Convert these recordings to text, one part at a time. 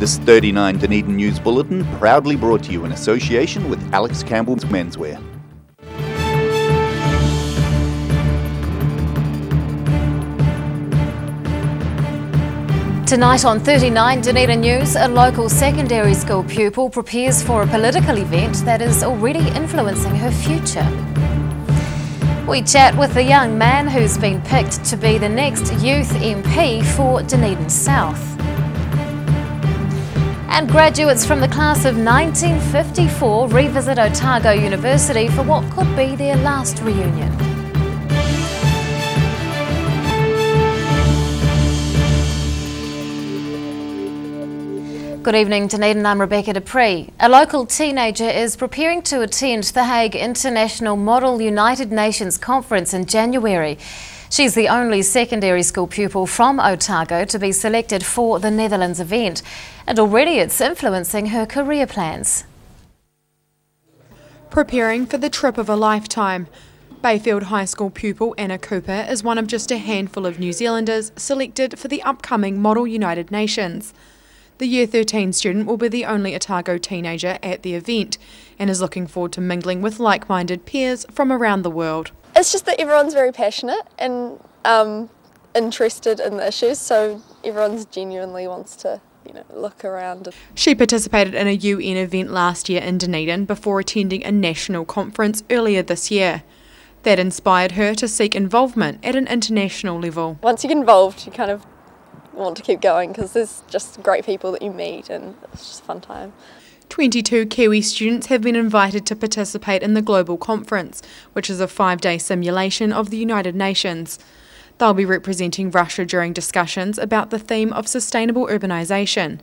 This 39 Dunedin News Bulletin proudly brought to you in association with Alex Campbell's Menswear. Tonight on 39 Dunedin News, a local secondary school pupil prepares for a political event that is already influencing her future. We chat with a young man who's been picked to be the next youth MP for Dunedin South. And graduates from the class of 1954 revisit Otago University for what could be their last reunion. Good evening, Dunedin. I'm Rebecca Dupree. A local teenager is preparing to attend the Hague International Model United Nations Conference in January. She's the only secondary school pupil from Otago to be selected for the Netherlands event, and already it's influencing her career plans. Preparing for the trip of a lifetime. Bayfield High School pupil Anna Cooper is one of just a handful of New Zealanders selected for the upcoming Model United Nations. The Year 13 student will be the only Otago teenager at the event and is looking forward to mingling with like-minded peers from around the world. It's just that everyone's very passionate and interested in the issues, so everyone genuinely wants to look around. She participated in a UN event last year in Dunedin before attending a national conference earlier this year. That inspired her to seek involvement at an international level. Once you get involved, you kind of want to keep going because there's just great people that you meet and it's just a fun time. 22 Kiwi students have been invited to participate in the global conference, which is a 5-day simulation of the United Nations. They'll be representing Russia during discussions about the theme of sustainable urbanisation.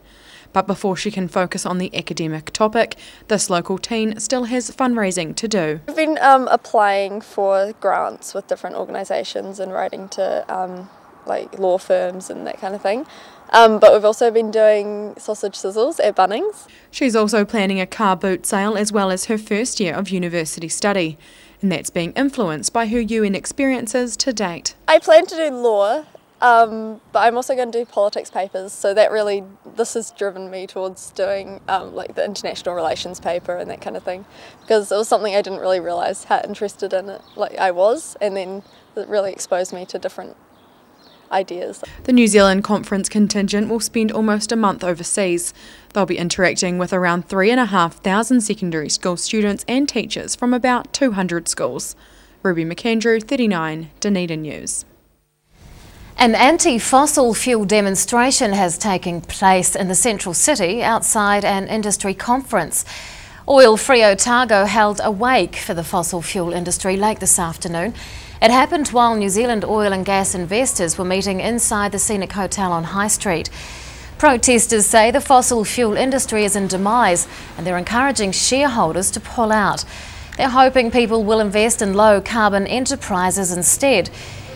But before she can focus on the academic topic, this local teen still has fundraising to do. I've been applying for grants with different organisations and writing to like law firms and that kind of thing. But we've also been doing sausage sizzles at Bunnings. She's also planning a car boot sale as well as her first year of university study, and that's being influenced by her UN experiences to date. I plan to do law, but I'm also going to do politics papers, so this has driven me towards doing like the international relations paper and that kind of thing, because it was something I didn't really realise how interested in it like I was, and then it really exposed me to different ideas. The New Zealand conference contingent will spend almost a month overseas. They'll be interacting with around 3,500 secondary school students and teachers from about 200 schools. Ruby McAndrew, 39 Dunedin News. An anti-fossil fuel demonstration has taken place in the central city outside an industry conference. Oil Free Otago held a wake for the fossil fuel industry late this afternoon. It happened while New Zealand oil and gas investors were meeting inside the Scenic Hotel on High Street. Protesters say the fossil fuel industry is in demise and they're encouraging shareholders to pull out. They're hoping people will invest in low carbon enterprises instead.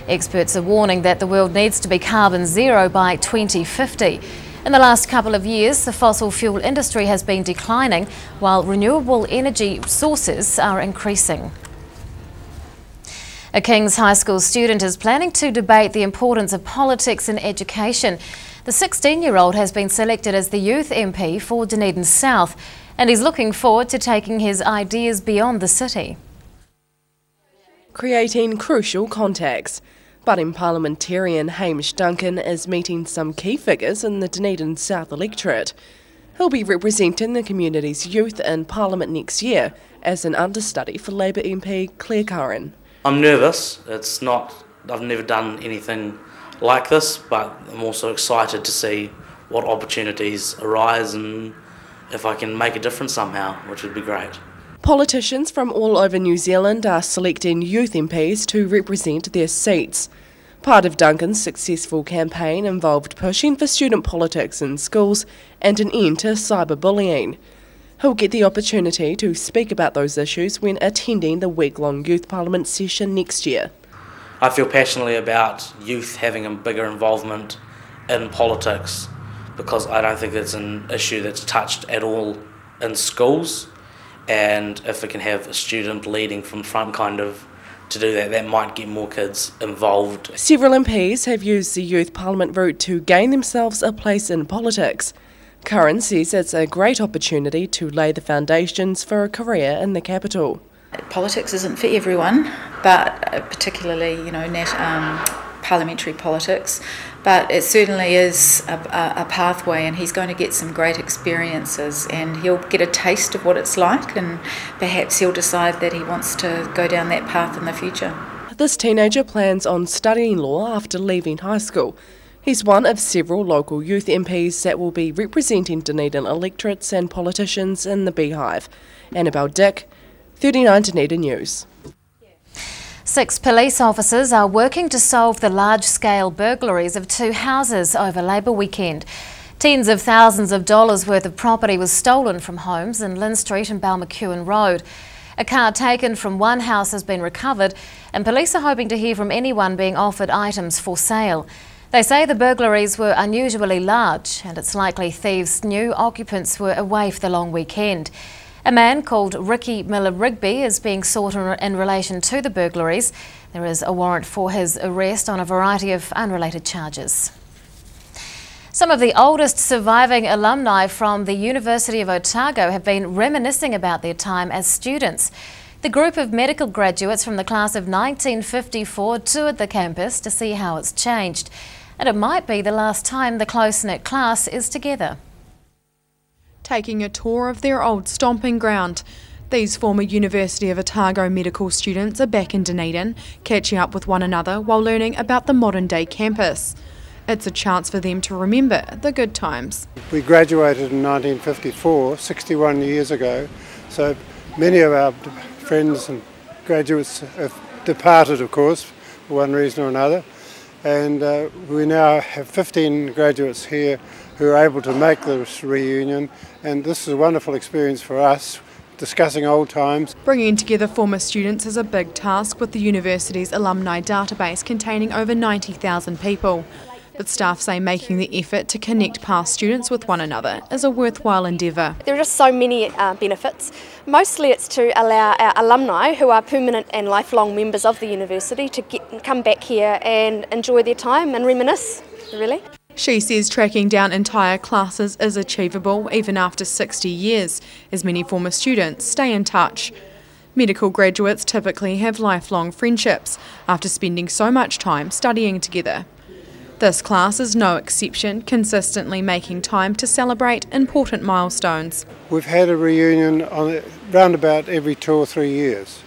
Experts are warning that the world needs to be carbon zero by 2050. In the last couple of years, the fossil fuel industry has been declining while renewable energy sources are increasing. A King's High School student is planning to debate the importance of politics in education. The 16-year-old has been selected as the youth MP for Dunedin South, and he's looking forward to taking his ideas beyond the city. Creating crucial contacts. Budding parliamentarian Hamish Duncan is meeting some key figures in the Dunedin South electorate. He'll be representing the community's youth in Parliament next year as an understudy for Labour MP Claire Curran. I'm nervous. I've never done anything like this, but I'm also excited to see what opportunities arise and if I can make a difference somehow, which would be great. Politicians from all over New Zealand are selecting youth MPs to represent their seats. Part of Duncan's successful campaign involved pushing for student politics in schools and an end to cyberbullying. He'll get the opportunity to speak about those issues when attending the week-long Youth Parliament session next year. I feel passionately about youth having a bigger involvement in politics because I don't think it's an issue that's touched at all in schools, and if we can have a student leading from front to do that, that might get more kids involved. Several MPs have used the Youth Parliament route to gain themselves a place in politics. Curran says it's a great opportunity to lay the foundations for a career in the capital. Politics isn't for everyone, but particularly, parliamentary politics, but it certainly is a pathway, and he's going to get some great experiences, and he'll get a taste of what it's like, and perhaps he'll decide that he wants to go down that path in the future. This teenager plans on studying law after leaving high school. He's one of several local youth MPs that will be representing Dunedin electorates and politicians in the Beehive. Annabelle Dick, 39 Dunedin News. 6 police officers are working to solve the large-scale burglaries of 2 houses over Labour weekend. Tens of thousands of dollars worth of property was stolen from homes in Lynn Street and Balmacewen Road. A car taken from one house has been recovered, and police are hoping to hear from anyone being offered items for sale. They say the burglaries were unusually large, and it's likely thieves knew occupants were away for the long weekend. A man called Ricky Miller-Rigby is being sought in relation to the burglaries. There is a warrant for his arrest on a variety of unrelated charges. Some of the oldest surviving alumni from the University of Otago have been reminiscing about their time as students. The group of medical graduates from the class of 1954 toured the campus to see how it's changed. And it might be the last time the close-knit class is together. Taking a tour of their old stomping ground. These former University of Otago medical students are back in Dunedin, catching up with one another while learning about the modern-day campus. It's a chance for them to remember the good times. We graduated in 1954, 61 years ago, so many of our friends and graduates have departed, of course, for one reason or another, and we now have 15 graduates here who are able to make this reunion, and this is a wonderful experience for us, discussing old times. Bringing together former students is a big task, with the university's alumni database containing over 90,000 people. But staff say making the effort to connect past students with one another is a worthwhile endeavour. There are just so many benefits. Mostly it's to allow our alumni, who are permanent and lifelong members of the university, to come back here and enjoy their time and reminisce, really. She says tracking down entire classes is achievable even after 60 years, as many former students stay in touch. Medical graduates typically have lifelong friendships after spending so much time studying together. This class is no exception, consistently making time to celebrate important milestones. We've had a reunion on round about every 2 or 3 years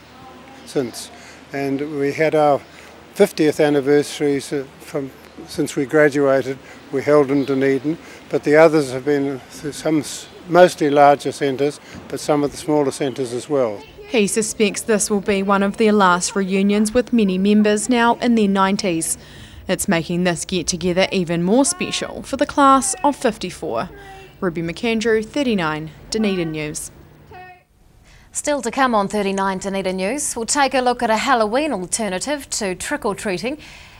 since, and we had our 50th anniversary since we graduated. We held in Dunedin, but the others have been some mostly larger centres, but some of the smaller centres as well. He suspects this will be one of their last reunions, with many members now in their 90s. It's making this get-together even more special for the class of 54. Ruby McAndrew, 39 Dunedin News. Still to come on 39 Dunedin News, we'll take a look at a Halloween alternative to trick-or-treating,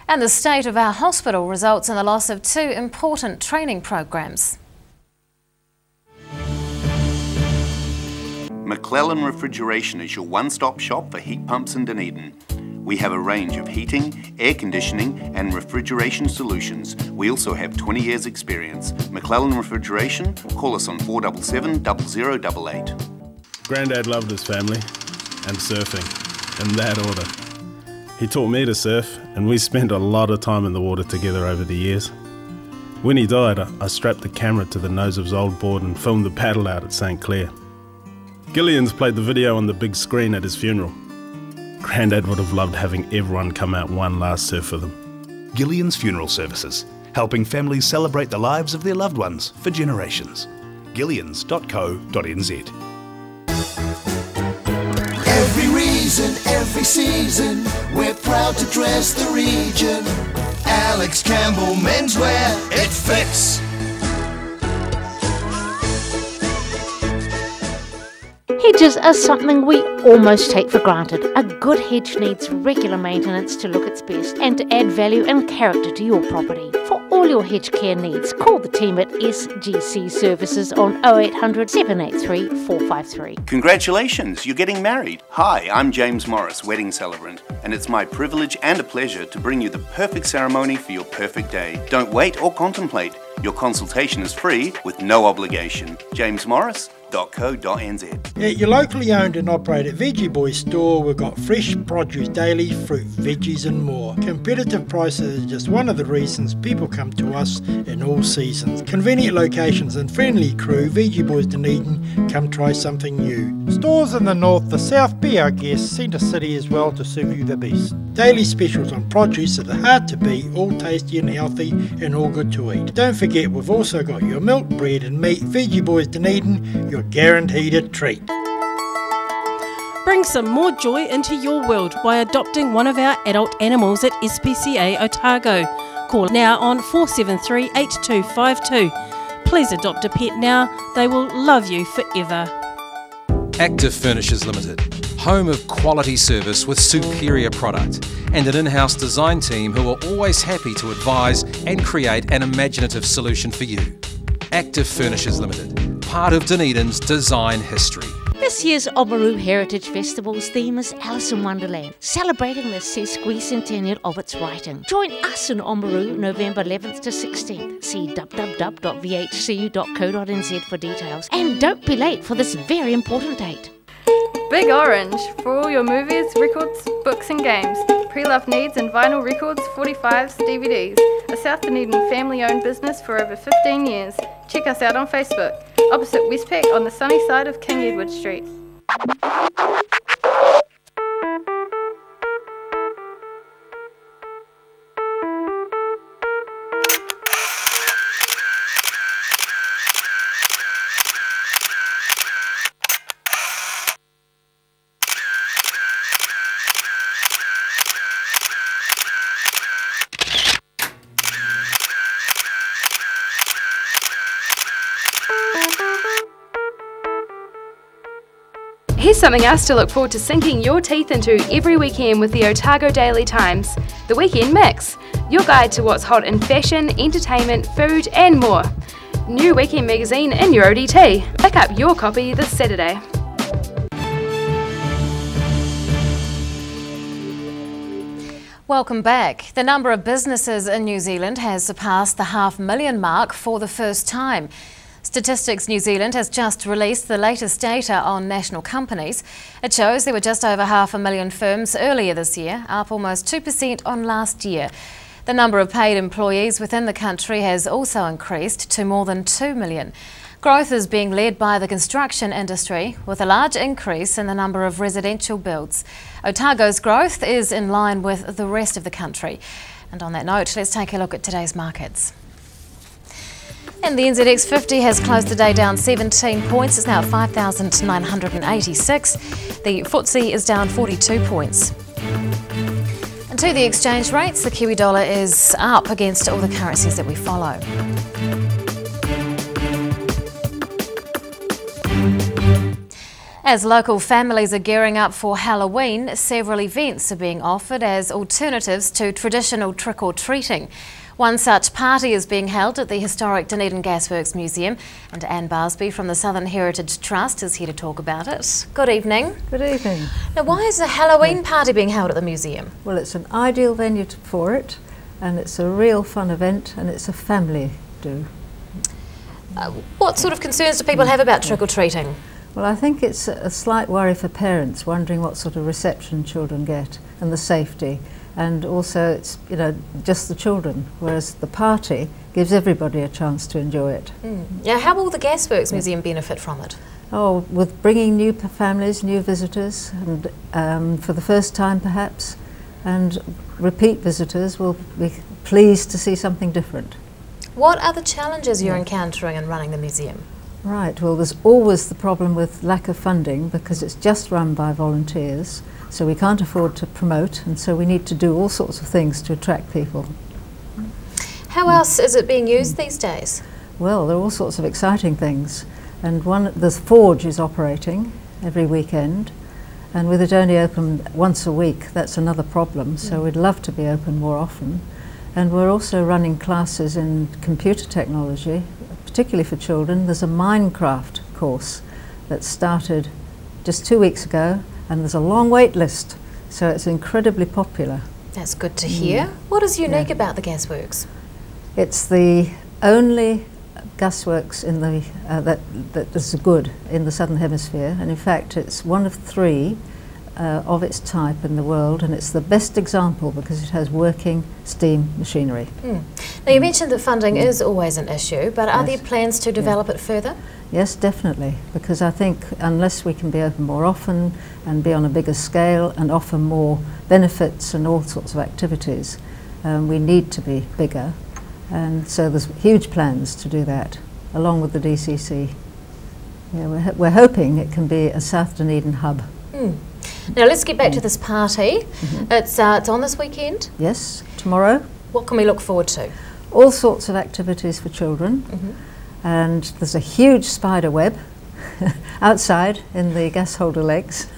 and the state of our hospital results in the loss of 2 important training programs. McClellan Refrigeration is your one-stop shop for heat pumps in Dunedin. We have a range of heating, air conditioning and refrigeration solutions. We also have 20 years experience. McClellan Refrigeration, call us on 477 0088. Grandad loved his family and surfing, in that order. He taught me to surf, and we spent a lot of time in the water together over the years. When he died, I strapped the camera to the nose of his old board and filmed the paddle out at St. Clair. Gillian's played the video on the big screen at his funeral. Grandad would have loved having everyone come out one last surf with him. Gillian's Funeral Services, helping families celebrate the lives of their loved ones for generations. Gillians.co.nz. Every reason, every season, we're proud to dress the region. Alex Campbell Menswear, it fits. Hedges are something we almost take for granted. A good hedge needs regular maintenance to look its best and to add value and character to your property. For all your hedge care needs. Call the team at SGC Services on 0800 783 453. Congratulations, you're getting married. Hi, I'm James Morris, wedding celebrant, and it's my privilege and a pleasure to bring you the perfect ceremony for your perfect day. Don't wait or contemplate. Your consultation is free with no obligation. jamesmorris.co.nz. At your locally owned and operated Veggie Boys store, we've got fresh produce daily, fruit, veggies and more. Competitive prices are just one of the reasons people come to us in all seasons. Convenient locations and friendly crew, Veggie Boys Dunedin, come try something new. Stores in the north, the south, be our guest, Centre City as well to serve you the best. Daily specials on produce that are hard to beat, all tasty and healthy and all good to eat. Don't forget we've also got your milk, bread and meat. Veggie Boys Dunedin, your guaranteed a treat. Bring some more joy into your world by adopting one of our adult animals at SPCA Otago. Call now on 473 8252. Please adopt a pet now, they will love you forever. Active Furnishers Limited, home of quality service with superior product and an in-house design team who are always happy to advise and create an imaginative solution for you. Active Furnishers Limited, part of Dunedin's design history. This year's Oamaru Heritage Festival's theme is Alice in Wonderland, celebrating the sesquicentennial of its writing. Join us in Oamaru November 11th to 16th. See www.vhcu.co.nz for details. And don't be late for this very important date. Big Orange, for all your movies, records, books and games. Pre-loved needs and vinyl records, 45s, DVDs. A South Dunedin family-owned business for over 15 years. Check us out on Facebook, opposite Westpac on the sunny side of King Edward Street. Here's something else to look forward to sinking your teeth into every weekend with the Otago Daily Times, the Weekend Mix, your guide to what's hot in fashion, entertainment, food and more. New weekend magazine in your ODT. Pick up your copy this Saturday. Welcome back. The number of businesses in New Zealand has surpassed the 500,000 mark for the first time. Statistics New Zealand has just released the latest data on national companies. It shows there were just over 500,000 firms earlier this year, up almost 2% on last year. The number of paid employees within the country has also increased to more than 2 million. Growth is being led by the construction industry, with a large increase in the number of residential builds. Otago's growth is in line with the rest of the country. And on that note, let's take a look at today's markets. And the NZX 50 has closed the day down 17 points. It's now at 5,986. The FTSE is down 42 points. And to the exchange rates, the Kiwi dollar is up against all the currencies that we follow. As local families are gearing up for Halloween, several events are being offered as alternatives to traditional trick-or-treating. One such party is being held at the historic Dunedin Gasworks Museum, and Anne Barsby from the Southern Heritage Trust is here to talk about it. Good evening. Good evening. Now, why is a Halloween party being held at the museum? Well, it's an ideal venue for it, and it's a real fun event, and it's a family do. What sort of concerns do people have about trick-or-treating? Well, I think it's a slight worry for parents, wondering what sort of reception children get and the safety. And also it's, just the children, whereas the party gives everybody a chance to enjoy it. Now, how will the Gasworks Museum benefit from it? Oh, with bringing new families, new visitors, and for the first time perhaps, and repeat visitors will be pleased to see something different. What are the challenges you're encountering in running the museum? Right, well, there's always the problem with lack of funding because it's just run by volunteers. So we can't afford to promote, and so we need to do all sorts of things to attract people. How else is it being used these days? Well, there are all sorts of exciting things. And the Forge is operating every weekend, and with it only open once a week, that's another problem. So we'd love to be open more often. And we're also running classes in computer technology, particularly for children. There's a Minecraft course that started just 2 weeks ago, and there's a long wait list, so it's incredibly popular. That's good to hear. What is unique about the gasworks? It's the only gasworks in the that is good in the Southern Hemisphere, and in fact it's one of 3 of its type in the world, and it's the best example because it has working steam machinery. Now you mentioned that funding is always an issue, but are there plans to develop it further? Yes, definitely, because I think unless we can be open more often and be on a bigger scale and offer more benefits and all sorts of activities, we need to be bigger, and so there's huge plans to do that along with the DCC. Yeah, we're hoping it can be a South Dunedin hub. Now let's get back to this party. It's on this weekend? Yes, tomorrow. What can we look forward to? All sorts of activities for children, and there's a huge spider web outside in the gas holder legs,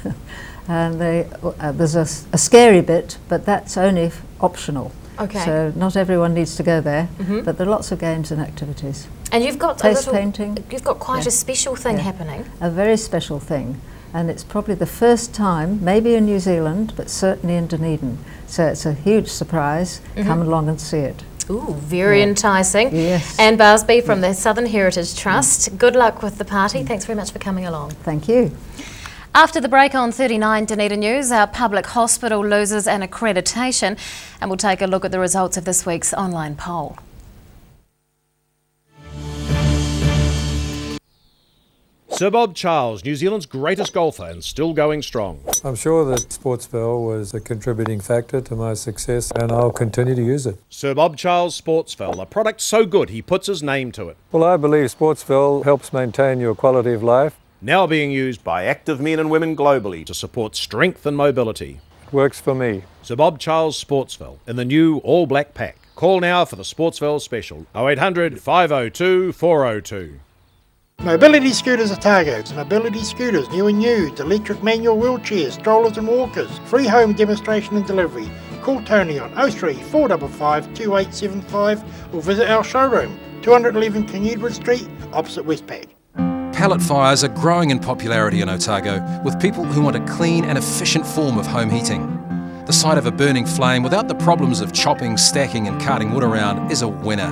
and there's a scary bit, but that's only optional. Okay. So not everyone needs to go there, but there are lots of games and activities. And you've got painting. You've got quite a special thing happening. A very special thing. And it's probably the first time, maybe in New Zealand, but certainly in Dunedin. So it's a huge surprise. Come along and see it. Ooh, very enticing. Yes. Anne Barsby from the Southern Heritage Trust. Good luck with the party. Thanks very much for coming along. Thank you. After the break on 39 Dunedin News, our public hospital loses an accreditation, and we'll take a look at the results of this week's online poll. Sir Bob Charles, New Zealand's greatest golfer and still going strong. I'm sure that Sportsville was a contributing factor to my success, and I'll continue to use it. Sir Bob Charles Sportsville, a product so good he puts his name to it. Well, I believe Sportsville helps maintain your quality of life. Now being used by active men and women globally to support strength and mobility. It works for me. Sir Bob Charles Sportsville in the new all-black pack. Call now for the Sportsville special. 0800 502 402. Mobility Scooters Otago. Mobility scooters, new and used, electric manual wheelchairs, strollers and walkers. Free home demonstration and delivery. Call Tony on 03 455 2875 or visit our showroom, 211 King Edward Street, opposite Westpac. Pallet fires are growing in popularity in Otago, with people who want a clean and efficient form of home heating. The sight of a burning flame without the problems of chopping, stacking and carting wood around is a winner.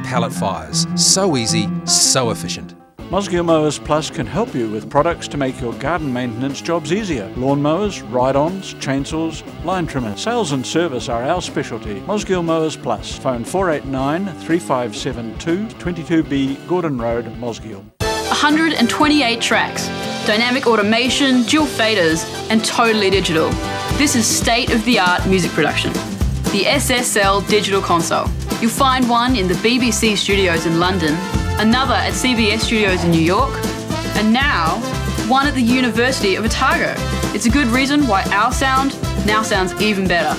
Pallet fires, so easy, so efficient. Mosgiel Mowers Plus can help you with products to make your garden maintenance jobs easier. Lawn mowers, ride-ons, chainsaws, line trimmers. Sales and service are our specialty. Mosgiel Mowers Plus. Phone 489 3572 22B Gordon Road, Mosgiel. 128 tracks, dynamic automation, dual faders, and totally digital. This is state-of-the-art music production. The SSL Digital Console. You'll find one in the BBC studios in London, another at CBS Studios in New York, and now one at the University of Otago. It's a good reason why our sound now sounds even better.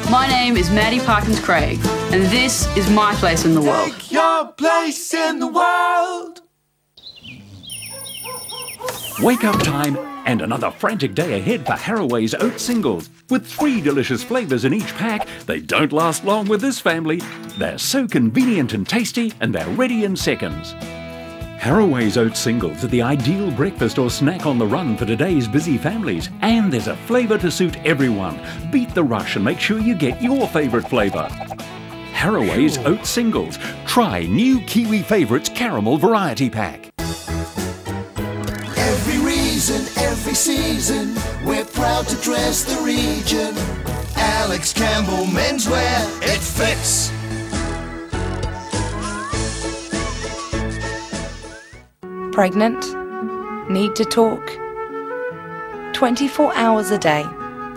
My name is Maddie Parkins Craig, and this is my place in the world. Take your place in the world. Wake up time and another frantic day ahead for Haraway's Oat Singles. With 3 delicious flavours in each pack, they don't last long with this family. They're so convenient and tasty, and they're ready in seconds. Haraway's Oat Singles are the ideal breakfast or snack on the run for today's busy families. And there's a flavour to suit everyone. Beat the rush and make sure you get your favourite flavour. Haraway's Oat Singles. Try new Kiwi Favourites Caramel Variety Pack. Every reason, every season, we're proud to dress the region. Alex Campbell Menswear, it fits. Pregnant? Need to talk? 24 hours a day,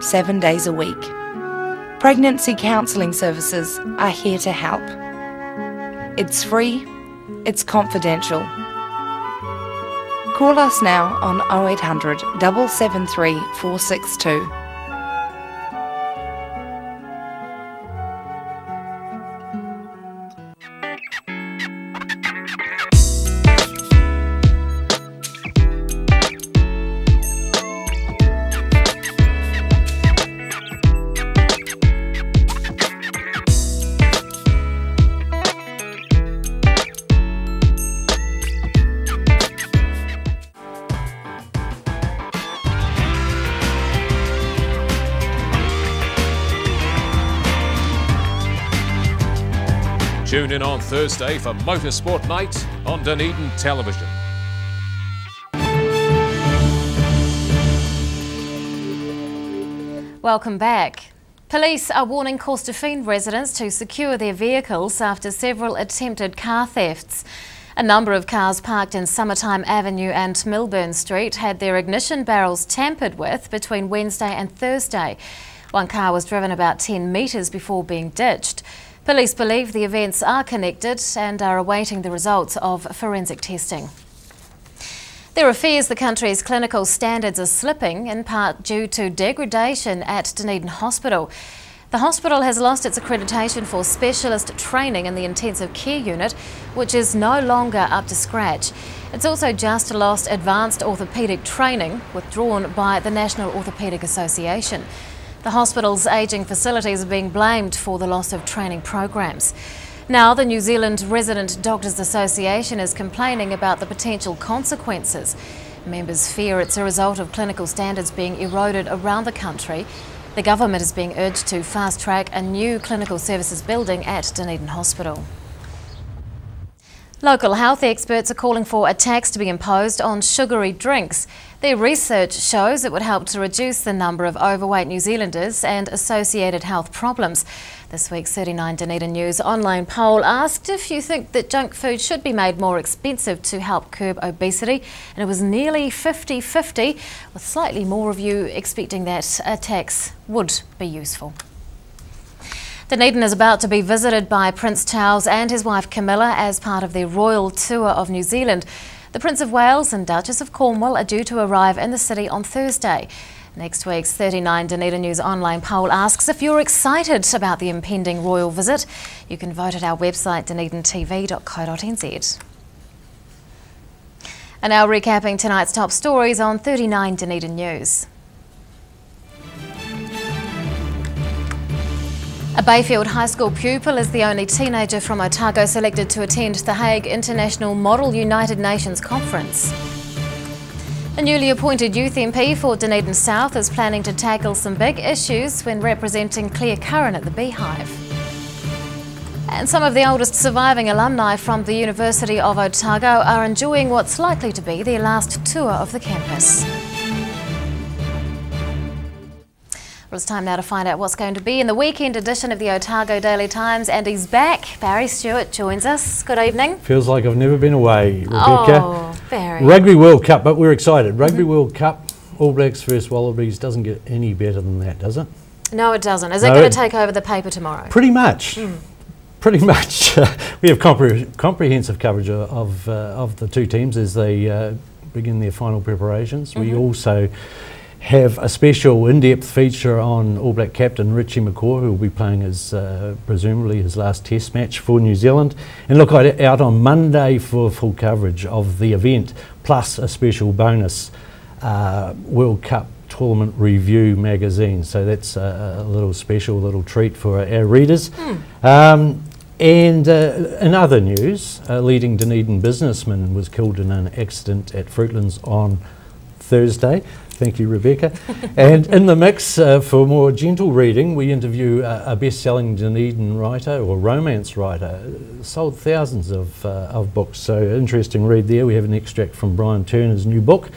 7 days a week. Pregnancy counselling services are here to help. It's free, it's confidential. Call us now on 0800 773 462. Tune in on Thursday for Motorsport Night on Dunedin Television. Welcome back. Police are warning Corstorphine residents to secure their vehicles after several attempted car thefts. A number of cars parked in Summertime Avenue and Milburn Street had their ignition barrels tampered with between Wednesday and Thursday. One car was driven about 10 metres before being ditched. Police believe the events are connected and are awaiting the results of forensic testing. There are fears the country's clinical standards are slipping, in part due to degradation at Dunedin Hospital. The hospital has lost its accreditation for specialist training in the intensive care unit, which is no longer up to scratch. It's also just lost advanced orthopaedic training, withdrawn by the National Orthopaedic Association. The hospital's ageing facilities are being blamed for the loss of training programs. Now, the New Zealand Resident Doctors Association is complaining about the potential consequences. Members fear it's a result of clinical standards being eroded around the country. The government is being urged to fast-track a new clinical services building at Dunedin Hospital. Local health experts are calling for a tax to be imposed on sugary drinks. Their research shows it would help to reduce the number of overweight New Zealanders and associated health problems. This week's 39 Dunedin News online poll asked if you think that junk food should be made more expensive to help curb obesity, and it was nearly 50-50, with slightly more of you expecting that a tax would be useful. Dunedin is about to be visited by Prince Charles and his wife Camilla as part of their royal tour of New Zealand. The Prince of Wales and Duchess of Cornwall are due to arrive in the city on Thursday. Next week's 39 Dunedin News online poll asks if you're excited about the impending royal visit. You can vote at our website dunedintv.co.nz. And now recapping tonight's top stories on 39 Dunedin News. A Bayfield High School pupil is the only teenager from Otago selected to attend the Hague International Model United Nations Conference. A newly appointed youth MP for Dunedin South is planning to tackle some big issues when representing Claire Curran at the Beehive. And some of the oldest surviving alumni from the University of Otago are enjoying what's likely to be their last tour of the campus. Well, it's time now to find out what's going to be in the weekend edition of the Otago Daily Times, and he's back. Barry Stewart joins us. Good evening. Feels like I've never been away, Rebecca. Oh, Barry. Rugby World Cup, but we're excited. Rugby World Cup, All Blacks versus Wallabies doesn't get any better than that, does it? No, it doesn't. Is it going to take over the paper tomorrow? Pretty much. Pretty much. We have comprehensive coverage of the two teams as they begin their final preparations. We also have a special in-depth feature on All Black captain Richie McCaw, who will be playing his presumably his last test match for New Zealand. And look out on Monday for full coverage of the event, plus a special bonus World Cup Tournament Review magazine. So that's a little special little treat for our readers. And in other news, a leading Dunedin businessman was killed in an accident at Fruitlands on Thursday. Thank you, Rebecca. And in the mix, for more gentle reading, we interview a best-selling Dunedin writer or romance writer. Sold thousands of books, so interesting read there. We have an extract from Brian Turner's new book.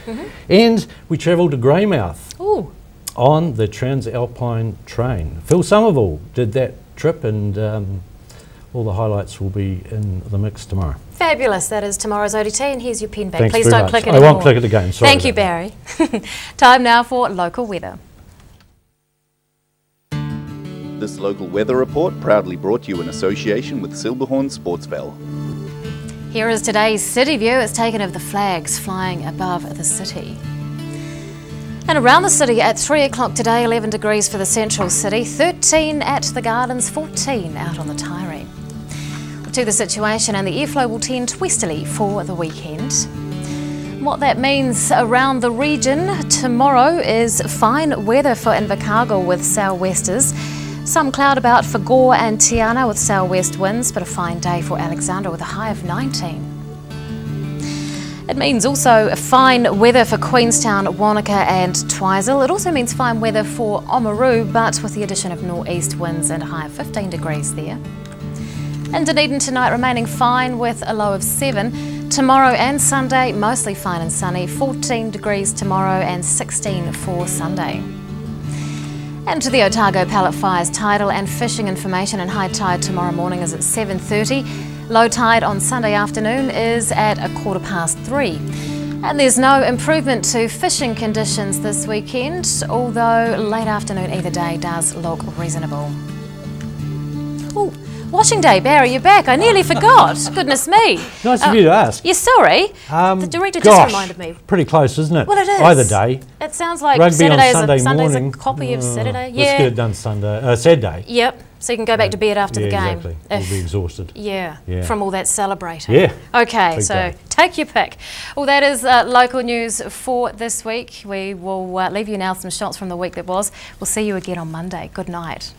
And we travel to Greymouth on the Transalpine train. Phil Somerville did that trip, and all the highlights will be in the mix tomorrow. Fabulous. That is tomorrow's ODT, and here's your pin back. Thanks Please very don't much. click it anymore. I won't click it again. Sorry. Thank you, Barry. Time now for local weather. This local weather report proudly brought to you in association with Silberhorn Sportsville. Here is today's city view. It's taken of the flags flying above the city. And around the city at 3 o'clock today, 11 degrees for the central city, 13 at the Gardens, 14 out on the Tyree. To the situation, and the airflow will tend westerly for the weekend. What that means around the region tomorrow is fine weather for Invercargill with sou'westers. Some cloud about for Gore and Tiana with sou'west winds, but a fine day for Alexandra with a high of 19. It means also fine weather for Queenstown, Wanaka and Twizel. It also means fine weather for Oamaru, but with the addition of northeast winds and a high of 15 degrees there. In Dunedin tonight remaining fine with a low of 7. Tomorrow and Sunday mostly fine and sunny, 14 degrees tomorrow and 16 for Sunday. And to the Otago Pallet Fires tidal and fishing information, and high tide tomorrow morning is at 7:30. Low tide on Sunday afternoon is at 3:15. And there's no improvement to fishing conditions this weekend, although late afternoon either day does look reasonable. Ooh, washing day, Barry, you're back. I nearly forgot. Goodness me. Nice of you to ask. You're sorry. The director Gosh, just reminded me. Pretty close, isn't it? Well, it is. Either day. It sounds like Rugby Saturday's on Sunday Sunday's morning. a copy of Saturday. Let's get it done Saturday. Yep. So you can go back to bed after the game. Exactly. We'll be exhausted. Yeah, Yeah. from all that celebrating. Yeah. Okay, Big so day. take your pick. Well, that is local news for this week. We will leave you now some shots from the week that was. We'll see you again on Monday. Good night.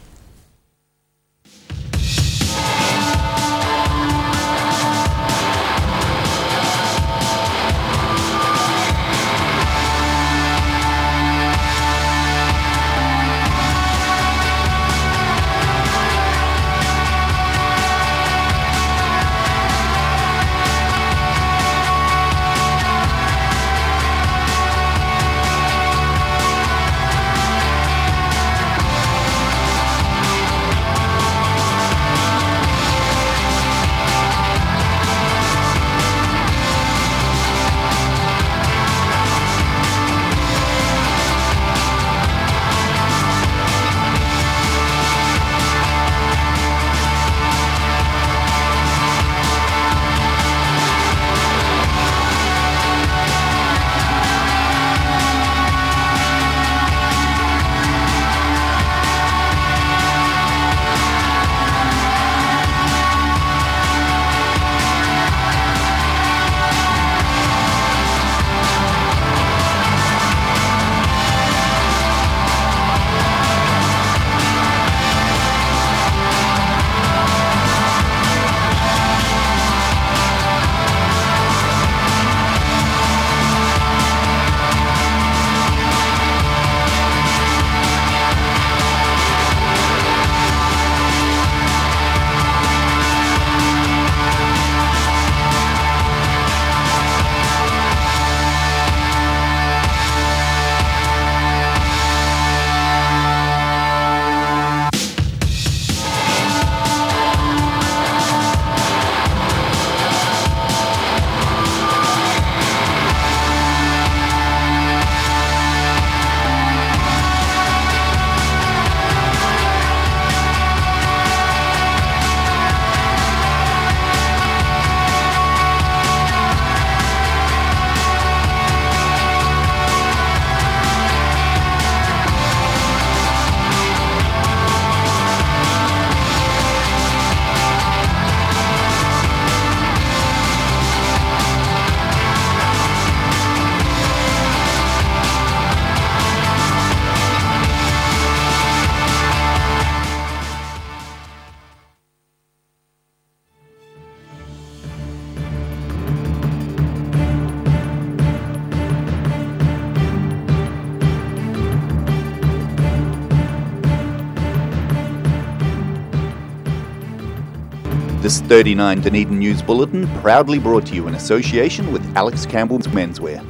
This 39 Dunedin News Bulletin proudly brought to you in association with Alex Campbell's Menswear.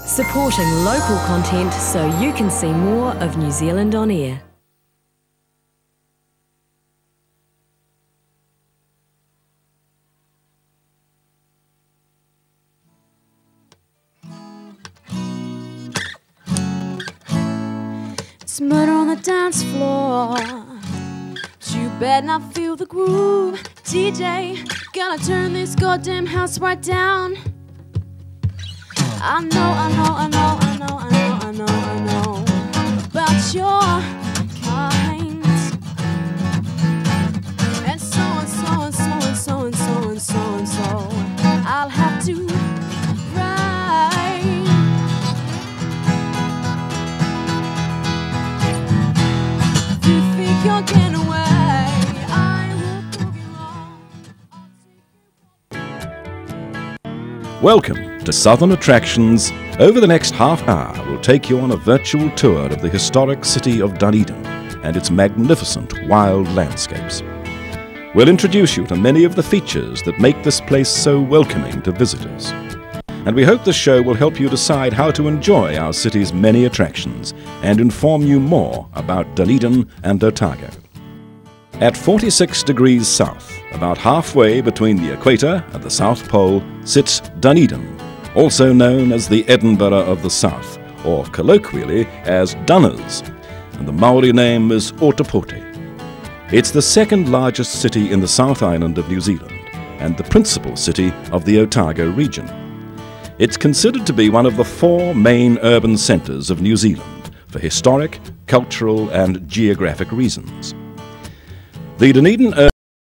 Supporting local content so you can see more of New Zealand on air. It's murder on the dance floor, but you better not feel the groove. DJ, gotta turn this goddamn house right down. I know about your kind. And so I'll have to write. If you think you're getting away, I will prove you wrong. Welcome to Southern Attractions. Over the next half hour, we'll take you on a virtual tour of the historic city of Dunedin and its magnificent wild landscapes. We'll introduce you to many of the features that make this place so welcoming to visitors. And we hope this show will help you decide how to enjoy our city's many attractions and inform you more about Dunedin and Otago. At 46 degrees south, about halfway between the equator and the South Pole, sits Dunedin, also known as the Edinburgh of the South, or colloquially as Dunners, and the Maori name is Ōtepoti. It's the second largest city in the South Island of New Zealand and the principal city of the Otago region. It's considered to be one of the 4 main urban centres of New Zealand for historic, cultural and geographic reasons. The Dunedin